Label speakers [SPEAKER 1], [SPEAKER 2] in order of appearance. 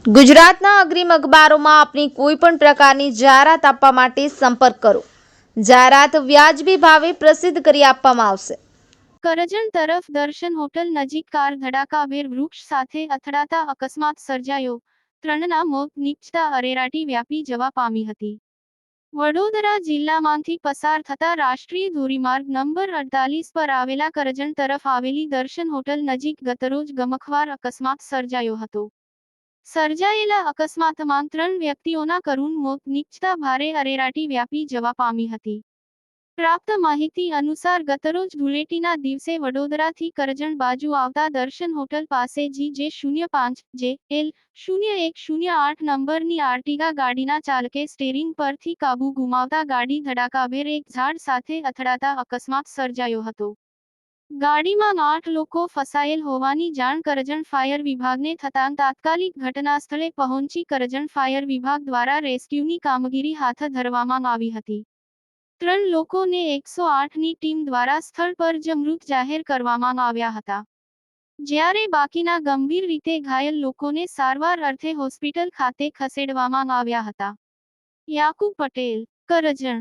[SPEAKER 1] ગુજરાતના અગ્રીમ અખબારોમાં આપની કોઈ પણ પ્રકારની જાહેરાત આપવા માટે સંપર્ક કરો. જાહેરાત વ્યાજબી ભાવે પ્રસિદ્ધ કરી આપવામાં આવશે.
[SPEAKER 2] કરજણ તરફ દર્શન હોટલ નજીક કાર ધડાકાભેર વૃક્ષ સાથે અથડાતા અકસ્માત સર્જાયો. 3ના મોત નીપજતા અરેરાટી વ્યાપી જવા પામી હતી. વડોદરા જિલ્લામાંથી પસાર થતા રાષ્ટ્રીય ધોરીમાર્ગ નંબર 48 પર આવેલા કરજણ તરફ આવેલી દર્શન હોટલ નજીક ગતરોજ ગમખ્વાર અકસ્માત સર્જાયો હતો. સર્જાયેલા અકસ્માતમાં 3 વ્યક્તિઓના કરુણ મોત નીપજતા ભારે અરેરાટી વ્યાપી જવા પામી હતી. પ્રાપ્ત માહિતી અનુસાર ગતરોજ ધૂળેટીના દિવસે વડોદરાથી કરજણ બાજુ આવતા દર્શન હોટલ પાસે GJ05 JL0108 નંબરની આર્ટિગા ગાડીના ચાલકે સ્ટીરિંગ પરથી કાબુ ગુમાવતા ગાડી ધડાકાભેર એક ઝાડ સાથે અથડાતા અકસ્માત સર્જાયો હતો. ગાડીમાં 8 લોકો ફસાયેલ હોવાની જાણ કરજણ ફાયર વિભાગને થતાં તાત્કાલિક ઘટનાસ્થળે પહોંચી કરજણ ફાયર વિભાગ દ્વારા રેસ્ક્યુની કામગીરી હાથ ધરવામાં આવી હતી. 3 લોકોને 108ની ટીમ દ્વારા સ્થળ પર જ મૃત જાહેર કરવામાં આવ્યા હતા. જ્યારે બાકીના ગંભીર રીતે ઘાયલ લોકોને સારવાર અર્થે હોસ્પિટલ ખાતે ખસેડવામાં આવ્યા હતા. યાકુબ પટેલ, કરજણ.